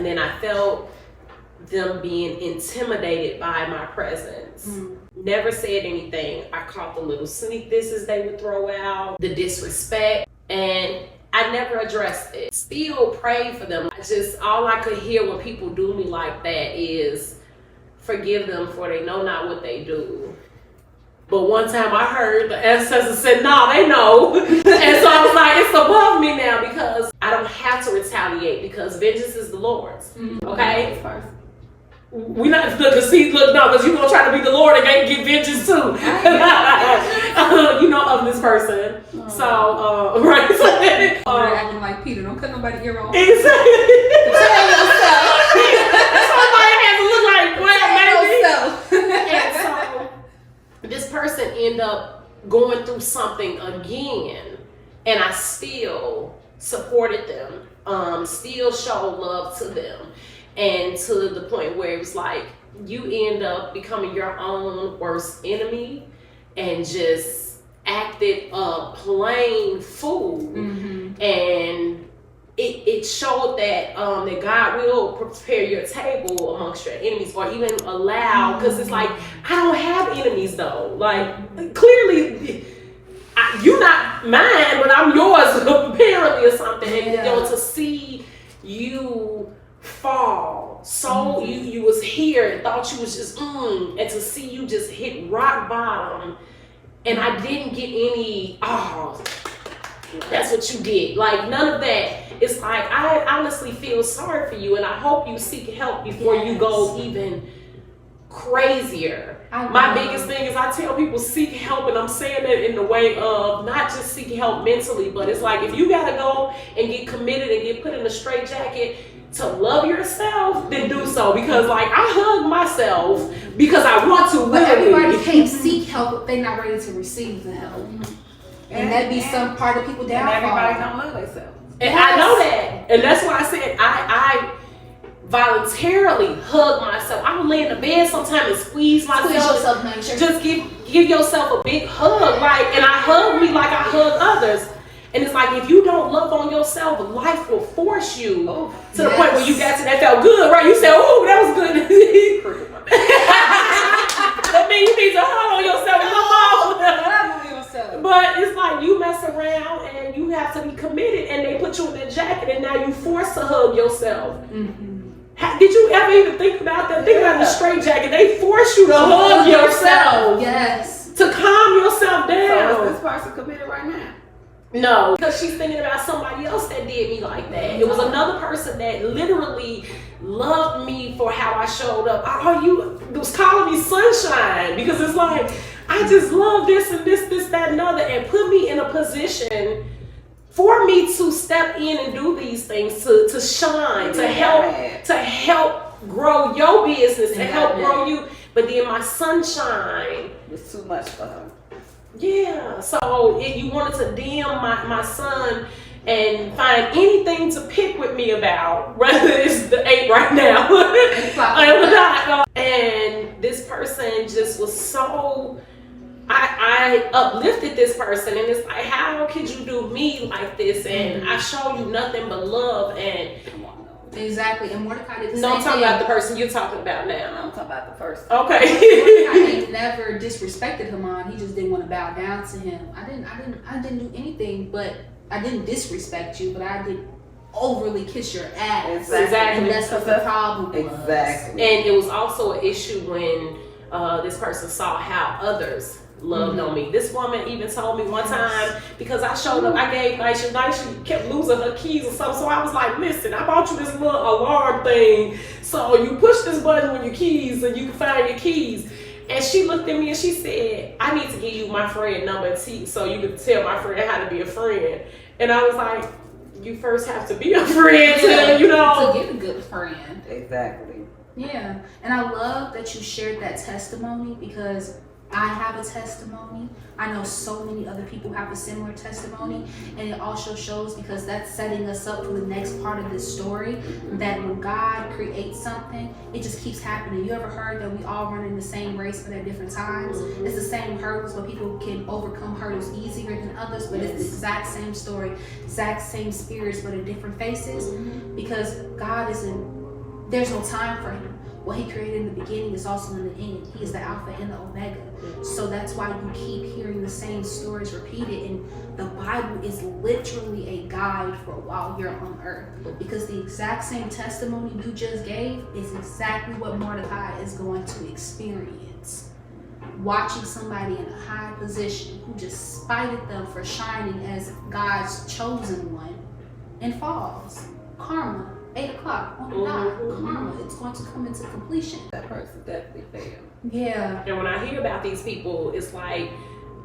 and then I felt them being intimidated by my presence. Never said anything. I caught the little sneak disses they would throw out, the disrespect, and I never addressed it. Still pray for them. All I could hear when people do me like that is, forgive them for they know not what they do. But one time I heard the ancestors said, nah, they know. And so I was like, it's above me now, because I don't have to retaliate, because vengeance is the Lord's. Okay? We not because you're gonna try to be the Lord and get vengeance too. You know, of this person. So right. You're acting like Peter. Don't cut nobody ear off. Exactly. Tell yourself. Somebody has to look like, well, Tell maybe. yourself. And so this person ended up going through something again, and I still supported them, still showed love to them. And to the point where it was like, you end up becoming your own worst enemy and just acted a plain fool. And it showed that that God will prepare your table amongst your enemies, or even allow, because it's like, I don't have enemies though. Like, clearly, you're not mine, but I'm yours apparently, or something. And to see you fall, so you was here and thought you was just and to see you just hit rock bottom, and I didn't get any that's what you did, like none of that. It's like, I honestly feel sorry for you, and I hope you seek help before you go even crazier. My biggest thing is, I tell people seek help, and I'm saying that in the way of not just seek help mentally, but it's like, if you gotta go and get committed and get put in a straitjacket to love yourself, then do so. Because like, I hug myself because I want to. But everybody can't seek help if they're not ready to receive the help. And that be some part of people downfall. And everybody don't love themselves. And I know that. And that's why I said I voluntarily hug myself. I would lay in the bed sometimes and squeeze myself. Just give yourself a big hug. Like, and I hug me like I hug others. And it's like, if you don't love on yourself, life will force you to the point where you got to that felt good, right? You said, oh, that was good. That means you need to hug on yourself. But it's like, you mess around and you have to be committed, and they put you in that jacket, and now you forced to hug yourself. Did you ever even think about that? Think about the straight jacket. They force you to hug yourself. Yes. To calm yourself down. So is this person committed right now? No, because she's thinking about somebody else that did me like that. It was another person that literally loved me for how I showed up. It was calling me sunshine, because it's like, I just love this and this, that, and other, and put me in a position for me to step in and do these things, to shine, to help grow your business, to help grow you. But then my sunshine was too much for her. Yeah, so you wanted to dim my sun and find anything to pick with me about, whether it's the 8 right now. And this person just was so, I uplifted this person, and it's like, how could you do me like this? And I show you nothing but love. And exactly, and Mordecai did the same no, I'm talking thing. about the person you're talking about now. I'm talking about the first. Okay. Mordecai never disrespected Haman. He just didn't want to bow down to him. I didn't do anything, but I didn't disrespect you, but I did overly kiss your ass. Exactly. And that's what the problem was. Exactly. And it was also an issue when this person saw how others loved on me. This woman even told me one time, because I showed up, I gave Nisha kept losing her keys or something, so I was like, listen, I bought you this little alarm thing, so you push this button with your keys and you can find your keys. And she looked at me and she said, I need to give you my friend number so you can tell my friend how to be a friend. And I was like, you first have to be a friend to get a good friend. Exactly. Yeah, and I love that you shared that testimony, because I have a testimony. I know so many other people have a similar testimony, and it also shows, because that's setting us up for the next part of this story, that when God creates something, it just keeps happening. You ever heard that we all run in the same race, but at different times? It's the same hurdles, but people can overcome hurdles easier than others, but it's the exact same story, exact same spirits, but in different faces, because God isn't there's no time for him. What he created in the beginning is also in the end. He is the Alpha and the Omega. So that's why you keep hearing the same stories repeated. And the Bible is literally a guide for while you're on earth. Because the exact same testimony you just gave is exactly what Mordecai is going to experience. Watching somebody in a high position who just spited them for shining as God's chosen one and falls. Karma. 8 o'clock on the dot. Karma. It's going to come into completion. That person definitely failed. Yeah. And when I hear about these people, it's like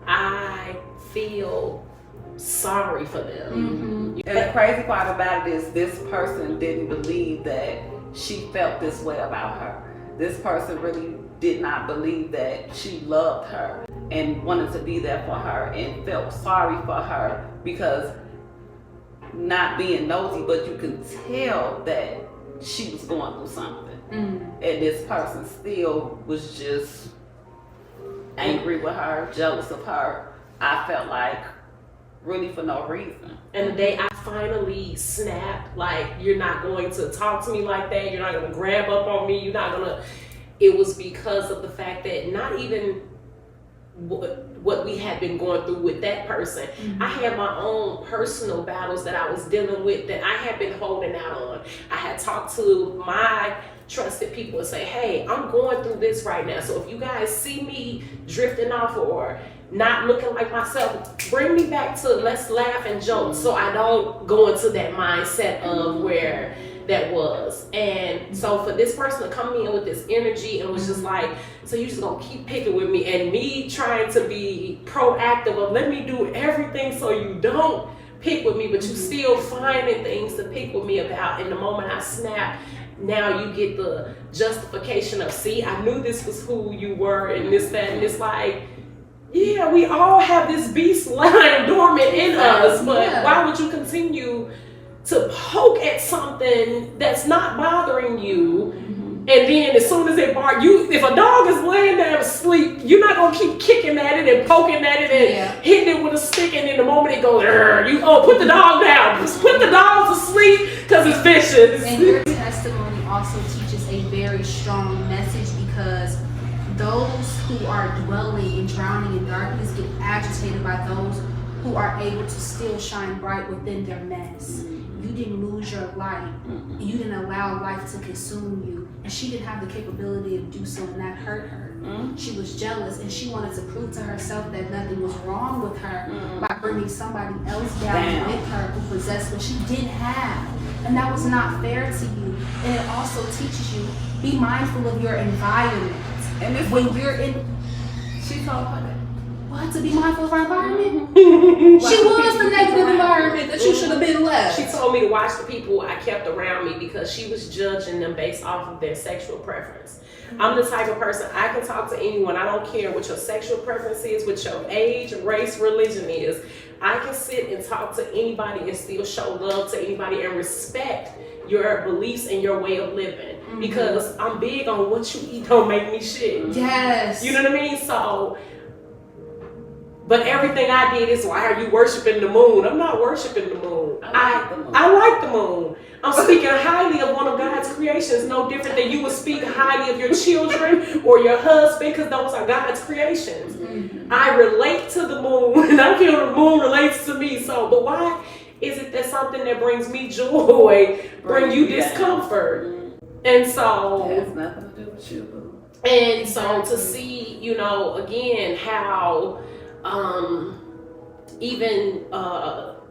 I feel sorry for them. And the crazy part about it is this person didn't believe that she felt this way about her. This person really did not believe that she loved her and wanted to be there for her and felt sorry for her because not being nosy, but you can tell that she was going through something. And this person still was just angry with her, jealous of her. I felt like really for no reason. And the day I finally snapped, like, you're not going to talk to me like that, you're not going to grab up on me, you're not going to, it was because of the fact that not even what we had been going through with that person. I had my own personal battles that I was dealing with that I had been holding out on. I had talked to my trusted people and say, hey, I'm going through this right now. So if you guys see me drifting off or not looking like myself, bring me back to let's laugh and joke so I don't go into that mindset of where that was. And so for this person to come in with this energy and was just like, so you just gonna keep picking with me, and me trying to be proactive of let me do everything so you don't pick with me, but you still finding things to pick with me about. And the moment I snap, now you get the justification of, see, I knew this was who you were and this, that, and it's like, yeah, we all have this beast lying dormant in us, but why would you continue to poke at something that's not bothering you? And then as soon as it barks, if a dog is laying there asleep, you're not gonna keep kicking at it and poking at it and hitting it with a stick, and then the moment it goes, put the dog down. Just put the dog to sleep because it's vicious. And your testimony also teaches a very strong message, because those who are dwelling and drowning in darkness get agitated by those who are able to still shine bright within their mess. You didn't lose your light. You didn't allow life to consume you. And she didn't have the capability to do so, and that hurt her. She was jealous, and she wanted to prove to herself that nothing was wrong with her by bringing somebody else down with her who possessed what she didn't have. And that was not fair to you. And it also teaches you, be mindful of your environment. And when you're in, She told her that. what, to be mindful of our environment? She was the negative environment that you should have been left. She told me to watch the people I kept around me because she was judging them based off of their sexual preference. I'm the type of person, I can talk to anyone. I don't care what your sexual preference is, what your age, race, religion is. I can sit and talk to anybody and still show love to anybody and respect your beliefs and your way of living. Because I'm big on what you eat don't make me shit. Yes. You know what I mean? So, but everything I did is, why are you worshiping the moon? I'm not worshiping the moon. I like the moon. I'm speaking highly of one of God's creations, no different than you would speak highly of your children or your husband, because those are God's creations. I relate to the moon, and I feel the moon relates to me. So, but why is it that something that brings me joy bring you discomfort? And so it has nothing to do with you, boo. And so to see, again, how even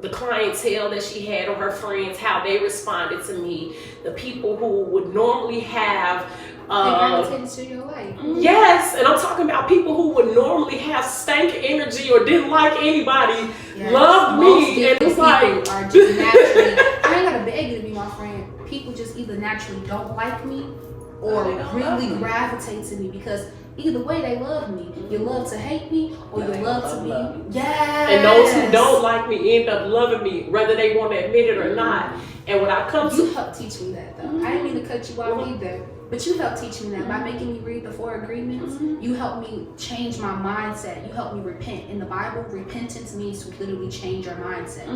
the clientele that she had, or her friends, how they responded to me, the people who would normally have gravitated to your life. Yes, and I'm talking about people who would normally have stank energy or didn't like anybody, loved me, and it's like, are just naturally, I ain't gotta beg you to be my friend. People just either naturally don't like me or really gravitate to me, because either way they love me. You love to hate me, or you love to be. Yes. And those who don't like me end up loving me, whether they want to admit it or not. And when I come You to helped teach me that, though. I didn't mean to cut you off either. But you helped teach me that. By making me read the 4 agreements, you helped me change my mindset. You helped me repent. In the Bible, repentance means to literally change your mindset.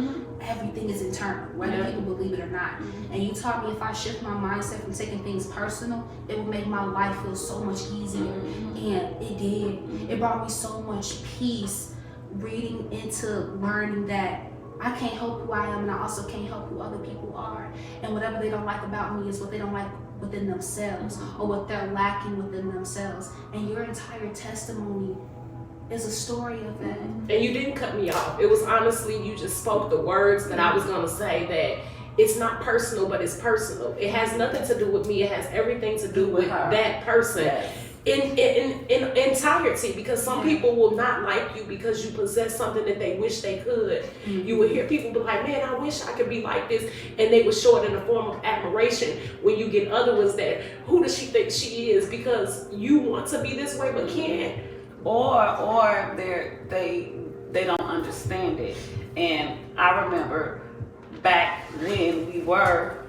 Everything is internal, whether people believe it or not. And you taught me if I shift my mindset from taking things personal, it would make my life feel so much easier. And it did. It brought me so much peace reading into learning that I can't help who I am, and I also can't help who other people are. And whatever they don't like about me is what they don't like within themselves, or what they're lacking within themselves. And your entire testimony is a story of that. And you didn't cut me off. It was honestly, you just spoke the words that I was going to say, that it's not personal, but it's personal. It has nothing to do with me. It has everything to do with that person. Yes. In entirety, because some people will not like you because you possess something that they wish they could. You will hear people be like, man, I wish I could be like this, and they will show it in the form of admiration. When you get other ones that, who does she think she is, because you want to be this way but can't. Or they don't understand it. And I remember back when we were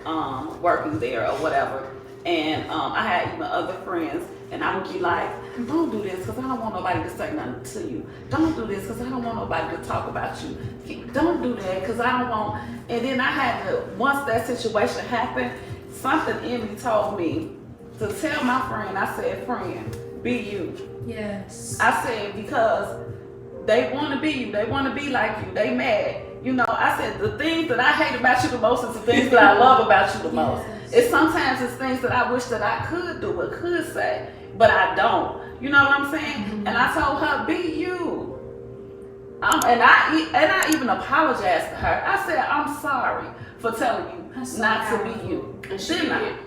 working there or whatever, and I had even other friends, and I would be like, don't do this because I don't want nobody to say nothing to you. Don't do this because I don't want nobody to talk about you. Don't do that because I don't want. And then I had to, once that situation happened, something in me told me to tell my friend, I said, friend, be you. Yes. I said, because they want to be you. They want to be like you. They mad. You know, I said, the things that I hate about you the most is the things that I love about you the most. It's sometimes it's things that I wish that I could do or could say, but I don't. You know what I'm saying? And I told her, be you. And I even apologized to her. I said, I'm sorry for telling you not to be you. And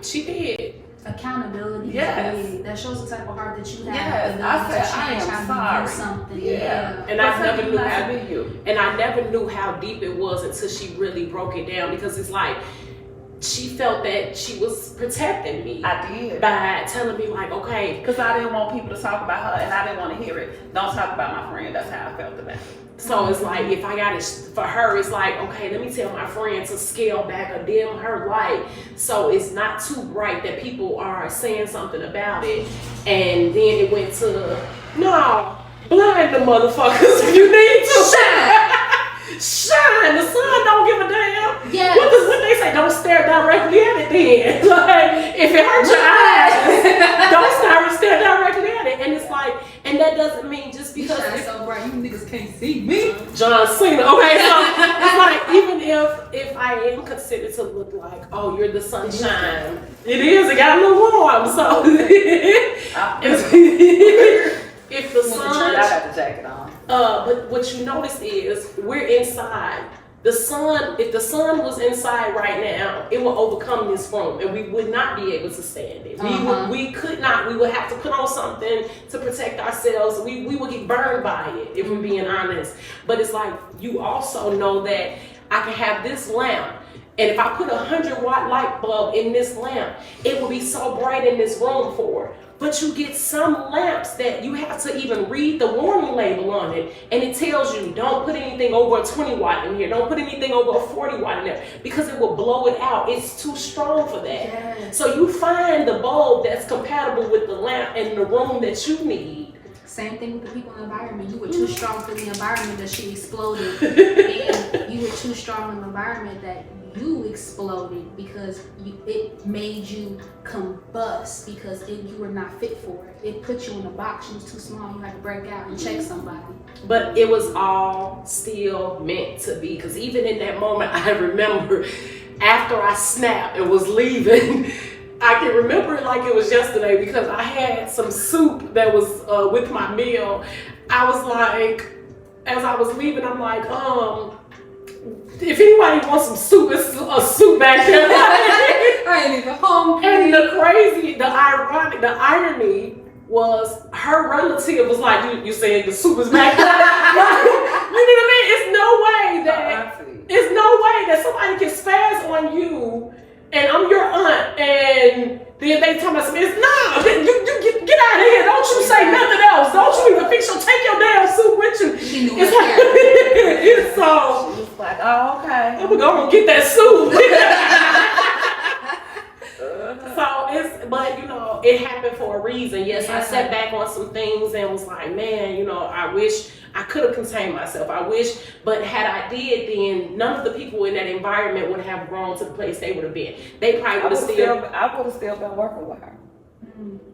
she did. Accountability Yes. is big. That shows the type of heart that you have. Yes. I said, I am sorry. Something. Yeah. And I never knew not how to be you. And I never knew how deep it was until she really broke it down, because it's like she felt that she was protecting me. I did. By telling me like, okay. Because I didn't want people to talk about her, and I didn't want to hear it. Don't talk about my friend. That's how I felt about it. So it's like, if I got it for her, it's like, okay, let me tell my friend to scale back or dim her light so it's not too bright that people are saying something about it. And then it went to, no, blind the motherfuckers. You need to shine. Shine. The sun don't give a damn. Yes. What they say? Don't stare directly at it then. Like, if it hurts your eyes, don't stare directly at it. And it's like, and that doesn't mean just because it's so bright, you niggas can't see me. John Cena. Okay, so it's like, even if I am considered to look like, oh, you're the sunshine. It is. It got a little warm. So if the sun, I got the jacket on. but what you notice is we're inside. The sun, if the sun was inside right now, it will overcome this room, and we would not be able to stand it. We could not. We would have to put on something to protect ourselves. We would get burned by it, if we're being honest. But it's like, you also know that I can have this lamp, and if I put 100-watt light bulb in this lamp, it will be so bright in this room for it. But you get some lamps that you have to even read the warning label on it, and it tells you, don't put anything over a 20 watt in here, don't put anything over a 40 watt in there, because it will blow it out. It's too strong for that. Yes. So you find the bulb that's compatible with the lamp and the room that you need. Same thing with the people in the environment. You were too strong for the environment that she exploded. And you were too strong in the environment that you exploded because it made you combust because you were not fit for it. It put you in a box. You was too small. You had to break out and check somebody. But it was all still meant to be, because even in that moment, I remember after I snapped and was leaving, I can remember it like it was yesterday, because I had some soup that was with my meal. I was like, as I was leaving, I'm like, if anybody wants some soup, it's a soup back there. I ain't even hungry. And the irony was, her relative was like, you saying the soup is back there? You know what I mean? It's no way that somebody can spaz on you, and I'm your aunt, and then they tell me, you get out of here. Don't you say nothing else. Don't you even take your damn soup with you. It's like, it's so. She was like, oh, okay. I'm gonna get that soup. but you know, it happened for a reason. Yes, I Yeah. sat back on some things and was like, man, you know, I wish I could have contained myself. I wish, but had I did, then none of the people in that environment would have grown to the place they would have been. They probably would have still. I would have still been working with her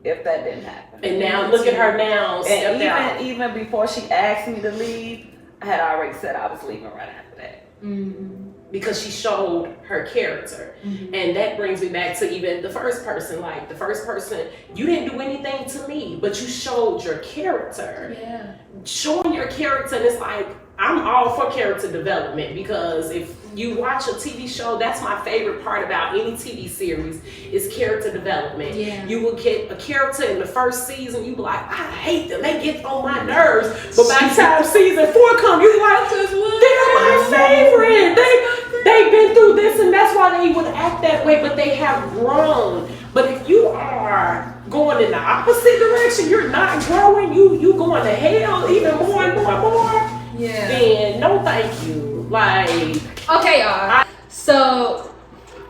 if that didn't happen. And now look at her now. And even before she asked me to leave, I had already said I was leaving right after that. Mm-hmm. Because she showed her character. Mm-hmm. And that brings me back to even the first person. Like the first person, you didn't do anything to me, but you showed your character. Yeah. Showing your character, and it's like, I'm all for character development, because if you watch a TV show, that's my favorite part about any TV series is character development. Yeah. You will get a character in the first season, you be like, I hate them, they get on my nerves. But by the time season 4 comes, you like, they're my favorite. They've been through this, and that's why they would act that way, but they have grown. But if you are going in the opposite direction, you're not growing, you going to hell even more and more and more, Yeah. then no thank you. Like, Okay, y'all. So,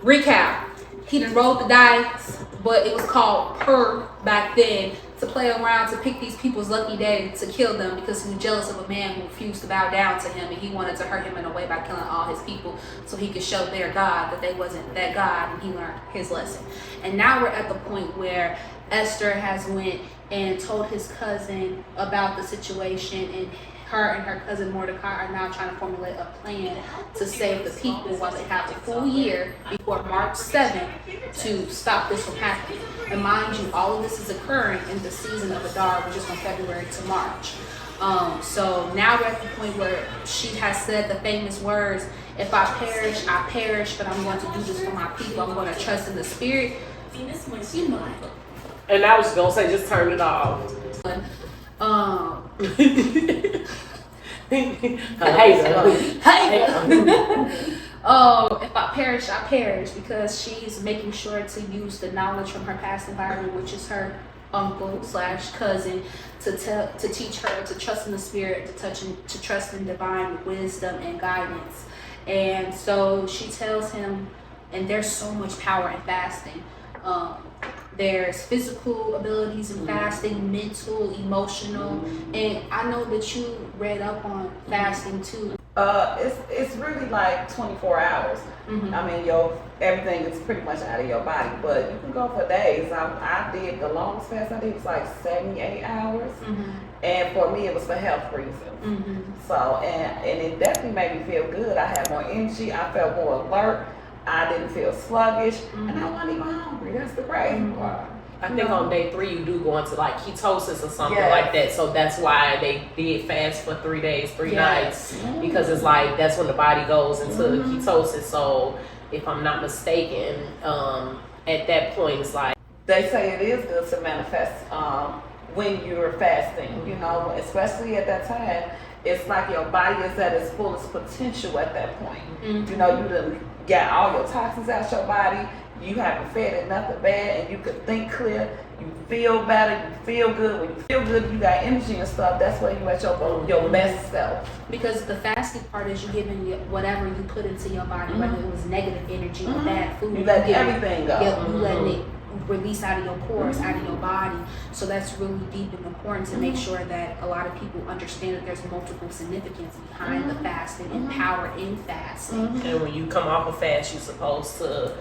recap. He done rolled the dice, but it was called purr back then, to play around, to pick these people's lucky day to kill them because he was jealous of a man who refused to bow down to him, and he wanted to hurt him in a way by killing all his people so he could show their God that they wasn't that God, and he learned his lesson. And now we're at the point where Esther has went and told his cousin about the situation, and her and her cousin Mordecai are now trying to formulate a plan to save the people while they have a full year before March 7th to stop this from happening. And mind you, all of this is occurring in the season of Adar, which is from February to March. So now we're at the point where she has said the famous words, if I perish, but I'm going to do this for my people. I'm going to trust in the Spirit. You know. and I was just gonna say, just turn it off. If I perish, because she's making sure to use the knowledge from her past environment, which is her uncle / cousin, to teach her to trust in the Spirit, to trust in divine wisdom and guidance. And so she tells him, and there's so much power in fasting. There's physical abilities in fasting, mental, emotional, and I know that you read up on fasting too. It's really like 24 hours. Mm-hmm. I mean, everything is pretty much out of your body, but you can go for days. I did the longest fast I did was like 78 hours, and for me it was for health reasons. So and it definitely made me feel good. I had more energy. I felt more alert. I didn't feel sluggish, and I wasn't even hungry. That's the crazy part. I think on day 3 you do go into like ketosis or something like that. So that's why they did fast for 3 days, 3 nights, because it's like that's when the body goes into ketosis. So if I'm not mistaken, at that point it's like they say it is good to manifest when you're fasting. You know, especially at that time, it's like your body is at its fullest potential at that point. You know, you done got all your toxins out your body. You haven't fed it nothing bad, and you can think clear. You feel better. You feel good. When you feel good, you got energy and stuff. That's where you at your best self. Because the fasting part is you giving whatever you put into your body, whether it was negative energy or bad food. You let everything go. You letting it release out of your pores, out of your body. So that's really deep and important to make sure that a lot of people understand that there's multiple significance behind the fasting and power in fasting. and when you come off a fast, you're supposed to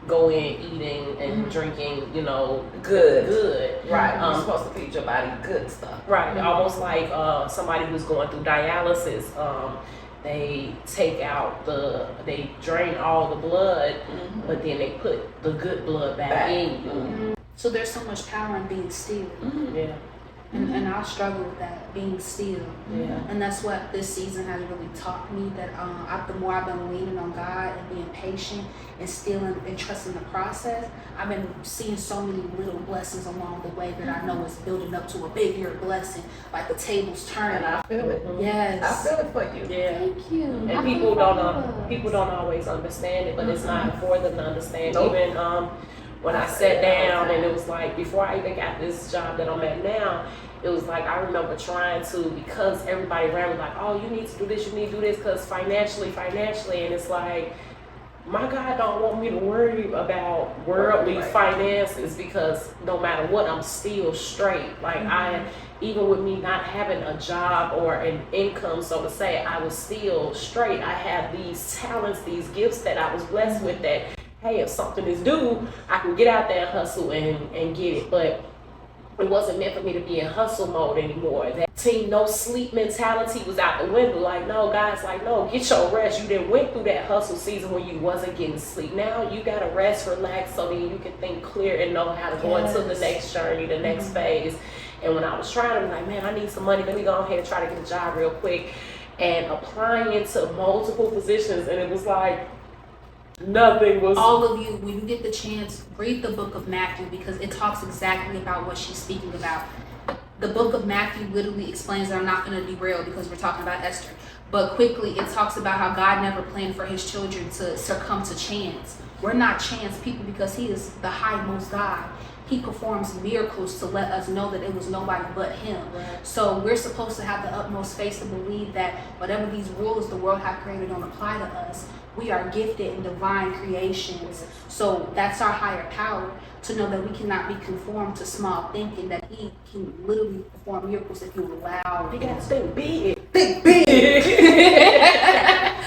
go in eating and drinking, you know, good. Right. You're supposed to feed your body good stuff. Right. Almost like somebody who's going through dialysis. They take out they drain all the blood, but then they put the good blood back in you. So there's so much power in being still. Yeah. And I struggle with that, being still. Yeah. And that's what this season has really taught me, that the more I've been leaning on God and being patient and still and trusting the process, I've been seeing so many little blessings along the way that I know is building up to a bigger blessing, like the tables turning. And I feel it. Yes. I feel it for you. Yeah. Thank you. And people don't always understand it, but it's not for them to understand. Nope. Even when I sat down, and it was like before I even got this job that I'm at now, it was like I remember trying to, because everybody around me like, oh, you need to do this, because financially, and it's like, my God don't want me to worry about worldly finances, because no matter what, I'm still straight. Like even with me not having a job or an income, so to say, I was still straight. I have these talents, these gifts that I was blessed with, that, hey, if something is due, I can get out there and hustle and get it. But it wasn't meant for me to be in hustle mode anymore. That team no sleep mentality was out the window. Like, no, guys, like, no, get your rest. You didn't went through that hustle season when you wasn't getting sleep. Now you gotta rest, relax, so then you can think clear and know how to go into the next journey, the next phase. And when I was trying to be like, man, I need some money, let me go ahead and try to get a job real quick, and applying into multiple positions, and it was like nothing was. All of you, when you get the chance, read the book of Matthew, because it talks exactly about what she's speaking about. The book of Matthew literally explains that. I'm not going to derail because we're talking about Esther, but quickly it talks about how God never planned for his children to succumb to chance. We're not chance people because he is the highmost God. He performs miracles to let us know that it was nobody but him. Right. So we're supposed to have the utmost faith to believe that whatever these rules the world have created don't apply to us. We are gifted in divine creations. So that's our higher power, to know that we cannot be conformed to small thinking, that he can literally perform miracles if you allow him. Think big. Think big.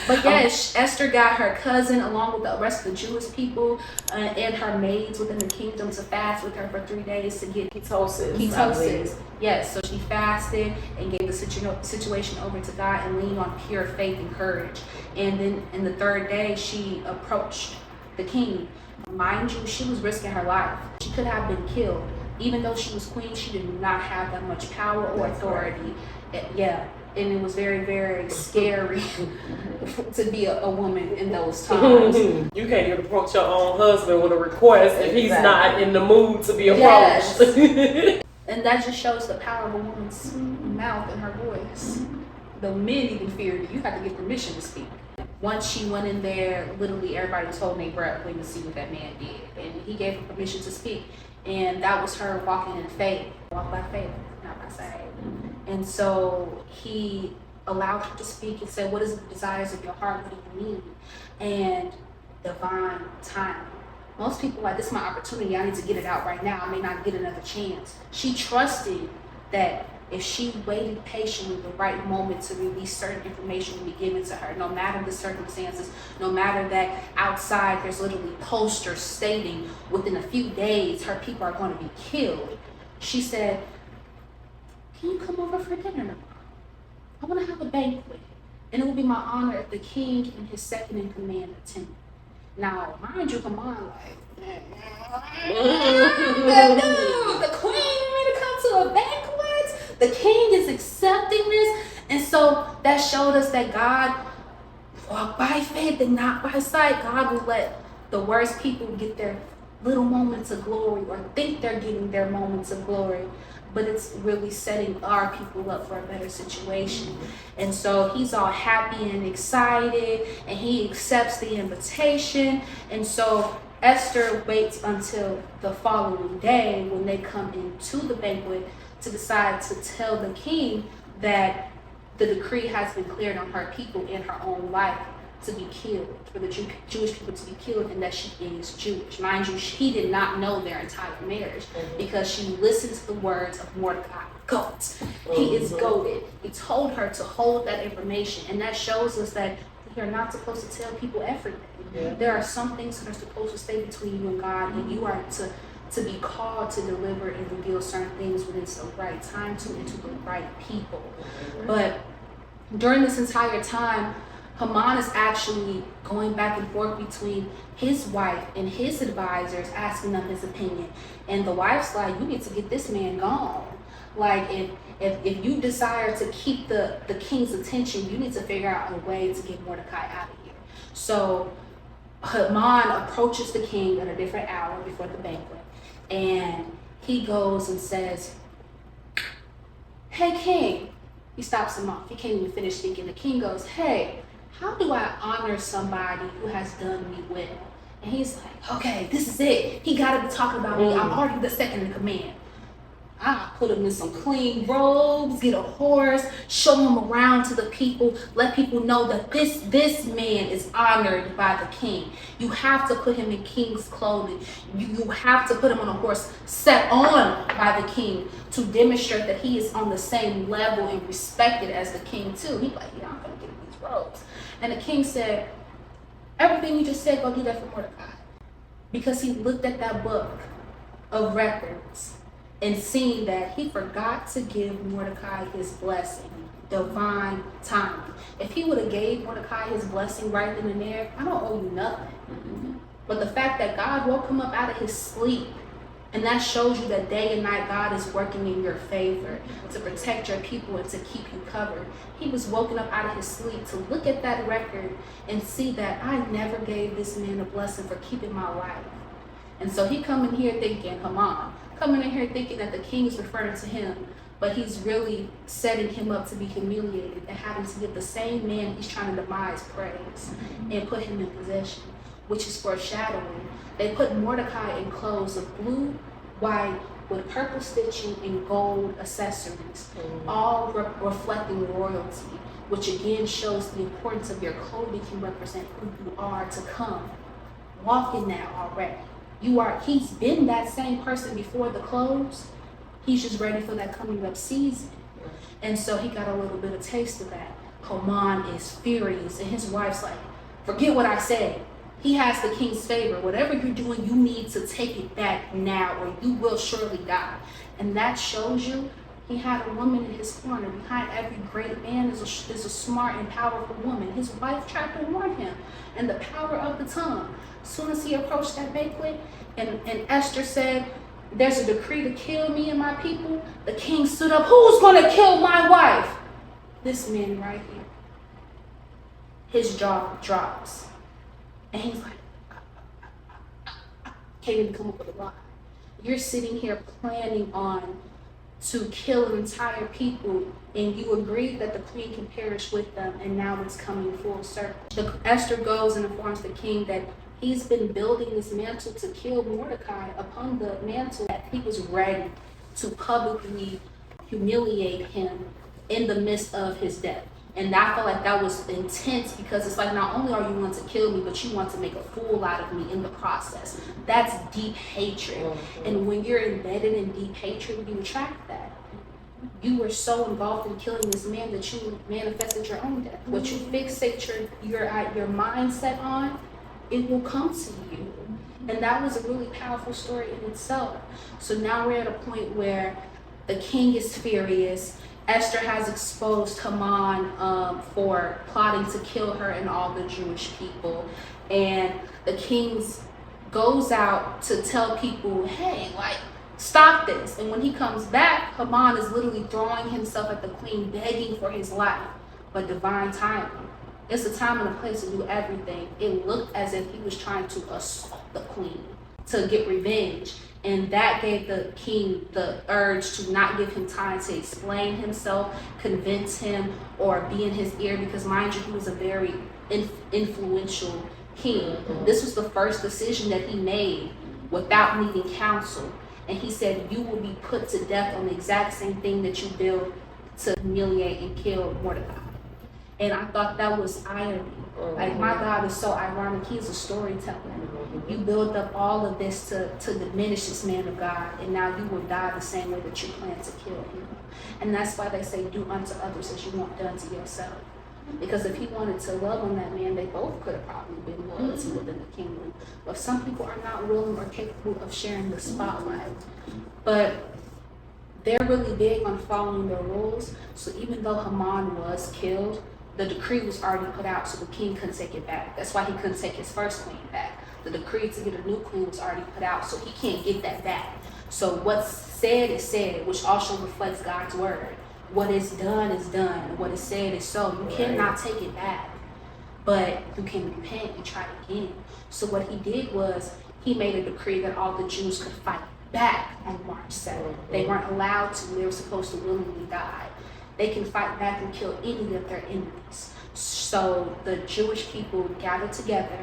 But yes, Esther got her cousin along with the rest of the Jewish people and her maids within the kingdom to fast with her for 3 days to get ketosis. Yes, so she fasted and gave the situation over to God and leaned on pure faith and courage. And then in the third day, she approached the king. Mind you, she was risking her life. She could have been killed. Even though she was queen, she did not have that much power or authority. And it was very, very scary to be a woman in those times. You can't even approach your own husband with a request if he's not in the mood to be approached. Yes. And that just shows the power of a woman's mouth and her voice. The men even feared you. You had to get permission to speak. Once she went in there, literally everybody was holding their breath waiting to see what that man did. And he gave her permission to speak. And that was her walking in faith. Walk by faith, not by sight. And so he allowed her to speak and said, what is the desires of your heart? What do you need? And divine timing. Most people are like, this is my opportunity. I need to get it out right now. I may not get another chance. She trusted that if she waited patiently, the right moment to release certain information would be given to her, no matter the circumstances, no matter that outside there's literally posters stating within a few days her people are going to be killed. She said, can you come over for dinner tomorrow? I want to have a banquet. And it will be my honor if the king and his second in command attend. Now, mind you, come on, like, the queen ready to come to a banquet? The king is accepting this. And so that showed us that God walked by faith and not by sight. God will let the worst people get their little moments of glory or think they're getting their moments of glory. But it's really setting our people up for a better situation. And so he's all happy and excited, and he accepts the invitation. And so Esther waits until the following day when they come into the banquet to decide to tell the king that the decree has been cleared on her people in her own life to be killed, for the Jewish people to be killed, and that she is Jewish. Mind you, he did not know their entire marriage because she listened to the words of Mordecai. Goat. He is goated. He told her to hold that information, and that shows us that we are not supposed to tell people everything. Yeah. There are some things that are supposed to stay between you and God, and you are to be called to deliver and reveal certain things when it's the right time to, and to the right people. But during this entire time, Haman is actually going back and forth between his wife and his advisors, asking them his opinion. And the wife's like, you need to get this man gone. Like, if you desire to keep the king's attention, you need to figure out a way to get Mordecai out of here. So Haman approaches the king at a different hour before the banquet. And he goes and says, hey, king. He stops him off. He can't even finish speaking. The king goes, hey, how do I honor somebody who has done me well? And he's like, okay, this is it. He got to be talking about me. I'm already the second in command. Put him in some clean robes, get a horse, show him around to the people, let people know that this man is honored by the king. You have to put him in king's clothing. You have to put him on a horse set on by the king to demonstrate that he is on the same level and respected as the king too. He's like, yeah, I'm gonna get these robes. And the king said, everything you just said, go do that for Mordecai. Because he looked at that book of records and seeing that he forgot to give Mordecai his blessing, divine timing. If he would have gave Mordecai his blessing right then and there, I don't owe you nothing. But the fact that God woke him up out of his sleep, and that shows you that day and night God is working in your favor to protect your people and to keep you covered. He was woken up out of his sleep to look at that record and see that I never gave this man a blessing for keeping my life. And so he come in here thinking, Haman, coming in here thinking that the king is referring to him, but he's really setting him up to be humiliated and having to give the same man he's trying to demise praise and put him in possession, which is foreshadowing. They put Mordecai in clothes of blue, white, with purple stitching and gold accessories, all reflecting royalty, which again shows the importance of your clothing can represent who you are to come. Walk in that already. He's been that same person before the clothes. He's just ready for that coming up season. And so he got a little bit of taste of that. Haman is furious, and his wife's like, forget what I said. He has the king's favor. Whatever you're doing, you need to take it back now, or you will surely die. And that shows you he had a woman in his corner. Behind every great man is a smart and powerful woman. His wife tried to warn him. And the power of the tongue. As soon as he approached that banquet, and Esther said, there's a decree to kill me and my people, the king stood up, who's going to kill my wife? This man right here. His jaw drops. And he's like, can't even come up with a lie. You're sitting here planning on to kill an entire people, and you agreed that the queen can perish with them, and now it's coming full circle. Esther goes and informs the king that he's been building this mantle to kill Mordecai. Upon the mantle, that he was ready to publicly humiliate him in the midst of his death. And I felt like that was intense, because it's like, not only are you wanting to kill me, but you want to make a fool out of me in the process. That's deep hatred. And when you're embedded in deep hatred, you attract that. You were so involved in killing this man that you manifested your own death. What you fixate your mindset on, it will come to you. And that was a really powerful story in itself. So now we're at a point where the king is furious. Esther has exposed Haman for plotting to kill her and all the Jewish people. And the king goes out to tell people, hey, like, stop this. And when he comes back, Haman is literally throwing himself at the queen, begging for his life. But divine timing. It's a time and a place to do everything. It looked as if he was trying to assault the queen to get revenge. And that gave the king the urge to not give him time to explain himself, convince him, or be in his ear. Because mind you, he was a very influential king. This was the first decision that he made without needing counsel. And he said, you will be put to death on the exact same thing that you built to humiliate and kill Mordecai. And I thought that was irony. Like, my God is so ironic. He is a storyteller. You build up all of this to diminish this man of God, and now you will die the same way that you plan to kill him. And that's why they say, do unto others as you want done to yourself. Because if he wanted to love on that man, they both could have probably been loyalty within the kingdom. But some people are not willing or capable of sharing the spotlight. But they're really big on following the rules. So even though Haman was killed, the decree was already put out, so the king couldn't take it back. That's why he couldn't take his first queen back. The decree to get a new queen was already put out, so he can't get that back. So what's said is said, which also reflects God's word. What is done is done. What is said is so. You cannot take it back, but you can repent and try again. So what he did was he made a decree that all the Jews could fight back on March 7th. They weren't allowed to. They were supposed to willingly die. They can fight back and kill any of their enemies. So the Jewish people gathered together,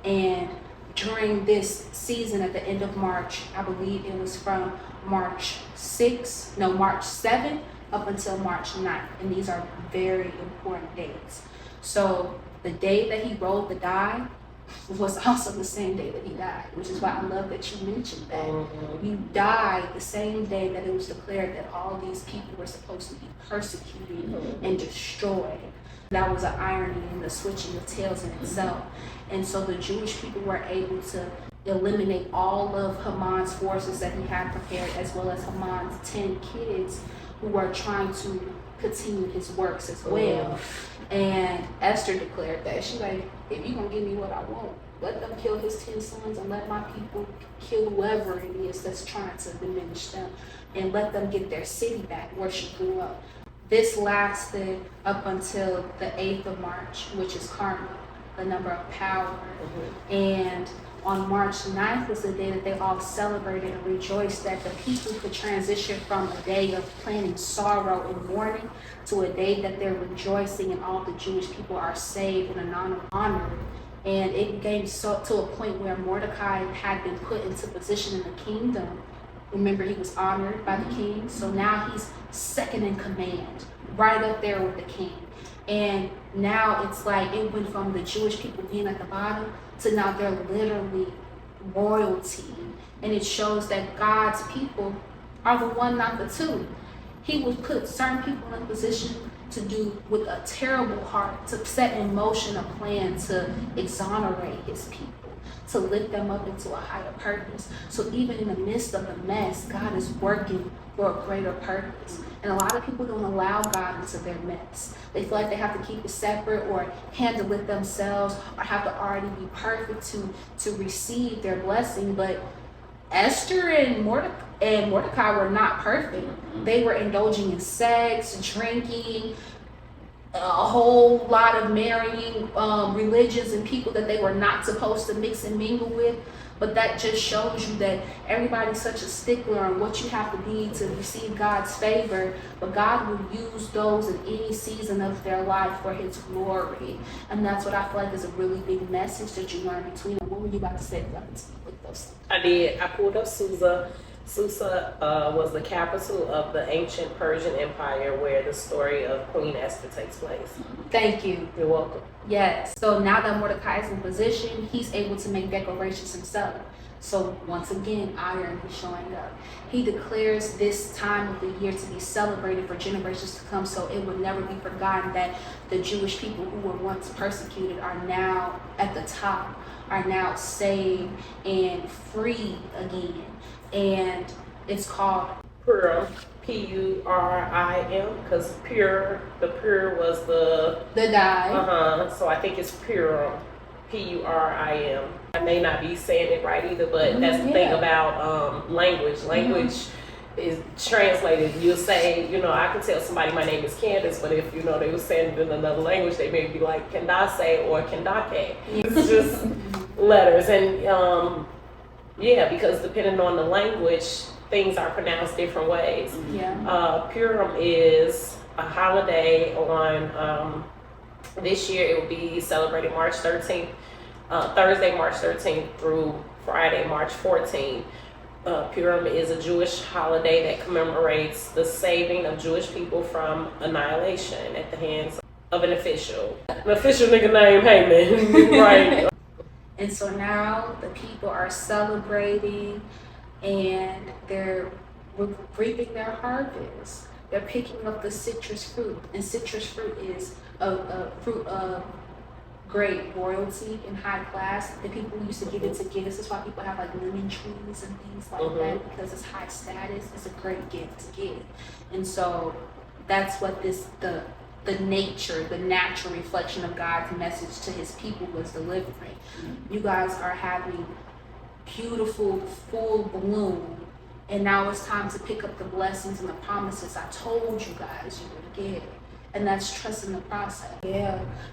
and during this season at the end of March, I believe it was from March 7th up until March 9th. And these are very important dates. So the day that he rolled the die was also the same day that he died, which is why I love that you mentioned that. You died the same day that it was declared that all these people were supposed to be persecuted and destroyed. That was an irony in the switching of tails in itself. And so the Jewish people were able to eliminate all of Haman's forces that he had prepared, as well as Haman's 10 kids who were trying to continue his works as well. And Esther declared that. She's like, if you're going to give me what I want, let them kill his 10 sons and let my people kill whoever it is that's trying to diminish them, and let them get their city back where she grew up. This lasted up until the 8th of March, which is Karma, the number of power. And on March 9th was the day that they all celebrated and rejoiced that the people could transition from a day of planning sorrow and mourning to a day that they're rejoicing and all the Jewish people are saved and honored. And it came to a point where Mordecai had been put into position in the kingdom. Remember, he was honored by the king, so now he's second in command, right up there with the king. And now it's like it went from the Jewish people being at the bottom to now they're literally royalty. And it shows that God's people are the one, not the two. He would put certain people in a position to do with a terrible heart, to set in motion a plan to exonerate his people, to lift them up into a higher purpose. So even in the midst of the mess, God is working for a greater purpose. And a lot of people don't allow God into their mess. They feel like they have to keep it separate or handle it themselves or have to already be perfect to receive their blessing. But Esther and Mordecai were not perfect. They were indulging in sex, drinking, a whole lot of marrying religions and people that they were not supposed to mix and mingle with. But that just shows you that everybody's such a stickler on what you have to be to receive God's favor. But God will use those in any season of their life for his glory. And that's what I feel like is a really big message that you learn between them. What were you about to say with those? I did. I pulled up Susa. Susa was the capital of the ancient Persian Empire where the story of Queen Esther takes place. Thank you. You're welcome. Yes. So now that Mordecai is in position, he's able to make declarations himself. So once again, iron is showing up. He declares this time of the year to be celebrated for generations to come, so it will never be forgotten that the Jewish people who were once persecuted are now at the top, are now saved and free again. And it's called Purim, Purim, because the pure was the die. So I think it's Purim, Purim. I may not be saying it right either, but that's the thing about language. Language is translated. You'll say, I can tell somebody my name is Candace, but if they were saying it in another language, they may be like Kendase or Kendake. It's just letters. And because depending on the language, things are pronounced different ways. Purim is a holiday on this year. It will be celebrated March 13th, Thursday, March 13th through Friday, March 14th. Purim is a Jewish holiday that commemorates the saving of Jewish people from annihilation at the hands of an official nigga named Haman. Right. And so now the people are celebrating and they're reaping their harvest. They're picking up the citrus fruit. And citrus fruit is a fruit of great royalty and high class. The people used to give it to gifts. That's why people have like lemon trees and things like that, because it's high status. It's a great gift to give. And so that's what the nature, the natural reflection of God's message to his people was delivering. You guys are having beautiful, full bloom, and now it's time to pick up the blessings and the promises I told you guys you would get. And that's trusting the process.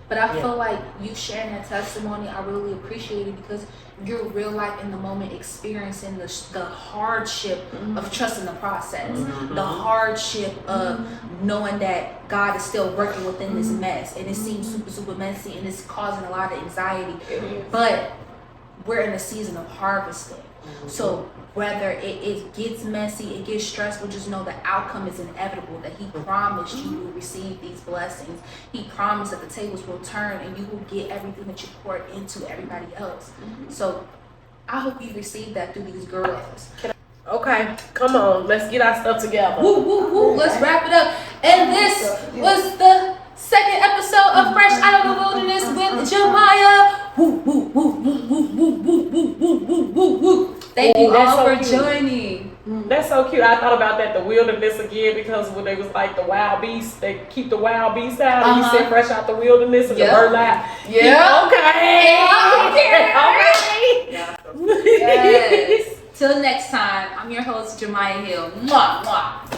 But I feel like you sharing that testimony, I really appreciate it because you're real life in the moment experiencing the hardship of trusting the process, the hardship of knowing that God is still working within this mess, and it seems super, super messy and it's causing a lot of anxiety. But we're in a season of harvesting. So whether it gets messy, it gets stressful, just know the outcome is inevitable, that he promised you will receive these blessings. He promised that the tables will turn and you will get everything that you poured into everybody else. So I hope you receive that through these girls. Okay, come on, let's get our stuff together. Woo, woo, woo. Let's wrap it up. And this was the second episode of Fresh Out of the Wilderness with Jemiah. Woo, woo, woo, woo, woo, woo, woo, woo, woo, woo, woo. Thank you all for joining. That's so cute. I thought about that, the wilderness again, because when they was like the wild beasts, they keep the wild beasts out. And you said fresh out the wilderness and the bird out. Yeah. Okay. Yes. Till next time, I'm your host, Jemiah Hill. Mwah, mwah.